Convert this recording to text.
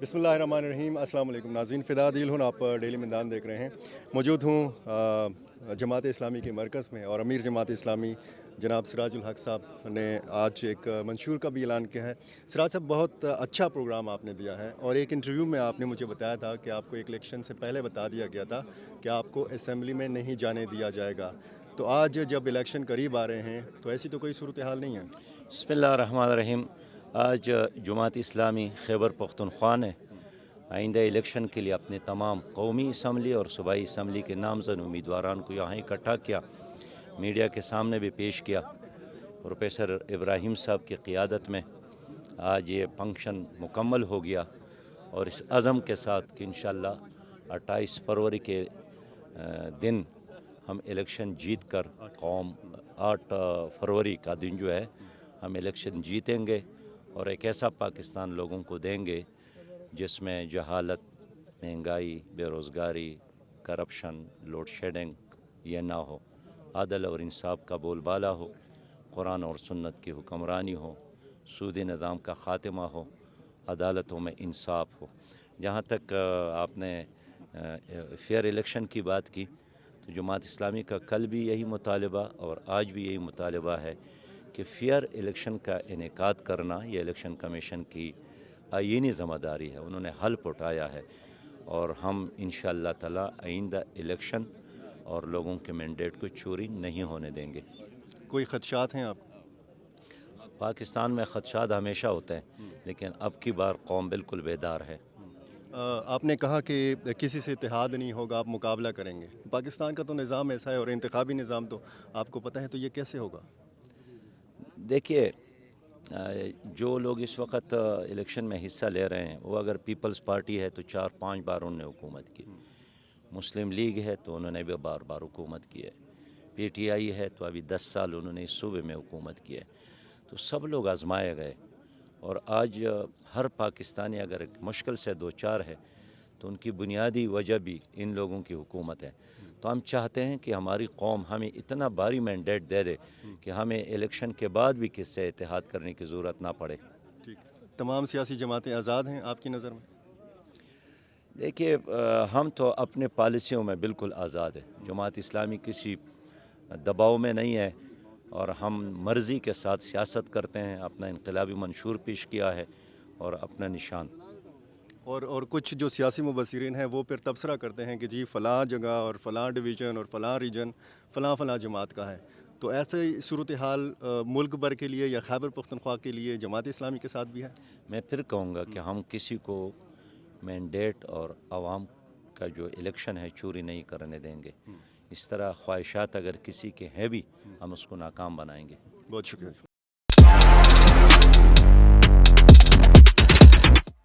بسم اللہ الرحمن الرحیم۔ السلام علیکم ناظرین، فدا دل ہوں، آپ ڈیلی میدان دیکھ رہے ہیں۔ موجود ہوں جماعت اسلامی کے مرکز میں، اور امیر جماعت اسلامی جناب سراج الحق صاحب نے آج ایک منشور کا بھی اعلان کیا ہے۔ سراج صاحب، بہت اچھا پروگرام آپ نے دیا ہے، اور ایک انٹرویو میں آپ نے مجھے بتایا تھا کہ آپ کو ایک الیکشن سے پہلے بتا دیا گیا تھا کہ آپ کو اسمبلی میں نہیں جانے دیا جائے گا۔ تو آج جب الیکشن قریب آ رہے ہیں تو ایسی تو کوئی صورتحال نہیں ہے؟ بسم اللہ الرحمن الرحیم۔ آج جماعت اسلامی خیبر پختونخوا نے آئندہ الیکشن کے لیے اپنے تمام قومی اسمبلی اور صوبائی اسمبلی کے نامزد امیدواران کو یہاں اکٹھا کیا، میڈیا کے سامنے بھی پیش کیا۔ پروفیسر ابراہیم صاحب کی قیادت میں آج یہ فنکشن مکمل ہو گیا، اور اس عزم کے ساتھ کہ انشاءاللہ 28 فروری کے دن ہم الیکشن جیت کر 8 فروری کا دن جو ہے ہم الیکشن جیتیں گے، اور ایک ایسا پاکستان لوگوں کو دیں گے جس میں جہالت، مہنگائی، بے روزگاری، کرپشن، لوڈ شیڈنگ یہ نہ ہو، عدل اور انصاف کا بول بالا ہو، قرآن اور سنت کی حکمرانی ہو، سودی نظام کا خاتمہ ہو، عدالتوں میں انصاف ہو۔ جہاں تک آپ نے فیئر الیکشن کی بات کی، تو جماعت اسلامی کا کل بھی یہی مطالبہ اور آج بھی یہی مطالبہ ہے کہ فیئر الیکشن کا انعقاد کرنا یہ الیکشن کمیشن کی آئینی ذمہ داری ہے۔ انہوں نے حلف اٹھایا ہے، اور ہم انشاءاللہ تعالی آئندہ الیکشن اور لوگوں کے مینڈیٹ کو چوری نہیں ہونے دیں گے۔ کوئی خدشات ہیں آپ کو؟ پاکستان میں خدشات ہمیشہ ہوتے ہیں، لیکن اب کی بار قوم بالکل بیدار ہے۔ آپ نے کہا کہ کسی سے اتحاد نہیں ہوگا، آپ مقابلہ کریں گے۔ پاکستان کا تو نظام ایسا ہے، اور انتخابی نظام تو آپ کو پتہ ہے، تو یہ کیسے ہوگا؟ دیکھیے، جو لوگ اس وقت الیکشن میں حصہ لے رہے ہیں، وہ اگر پیپلز پارٹی ہے تو 4-5 بار انہوں نے حکومت کی، مسلم لیگ ہے تو انہوں نے بھی بار بار حکومت کی ہے، پی ٹی آئی ہے تو ابھی 10 سال انہوں نے اس صوبے میں حکومت کی ہے۔ تو سب لوگ آزمائے گئے، اور آج ہر پاکستانی اگر ایک مشکل سے دوچار ہے تو ان کی بنیادی وجہ بھی ان لوگوں کی حکومت ہے۔ تو ہم چاہتے ہیں کہ ہماری قوم ہمیں اتنا بھاری مینڈیٹ دے دے کہ ہمیں الیکشن کے بعد بھی کس سے اتحاد کرنے کی ضرورت نہ پڑے۔ ٹھیک، تمام سیاسی جماعتیں آزاد ہیں آپ کی نظر میں؟ دیکھیے، ہم تو اپنے پالیسیوں میں بالکل آزاد ہیں۔ جماعت اسلامی کسی دباؤ میں نہیں ہے، اور ہم مرضی کے ساتھ سیاست کرتے ہیں، اپنا انقلابی منشور پیش کیا ہے اور اپنا نشان۔ اور کچھ جو سیاسی مبصرین ہیں وہ پھر تبصرہ کرتے ہیں کہ جی فلاں جگہ اور فلاں ڈویژن اور فلاں ریجن فلاں فلاں جماعت کا ہے۔ تو ایسے صورتحال ملک بھر کے لیے یا خیبر پختونخوا کے لیے جماعت اسلامی کے ساتھ بھی ہے؟ میں پھر کہوں گا کہ ہم کسی کو مینڈیٹ اور عوام کا جو الیکشن ہے چوری نہیں کرنے دیں گے۔ اس طرح خواہشات اگر کسی کے ہیں بھی، ہم اس کو ناکام بنائیں گے۔ بہت شکریہ۔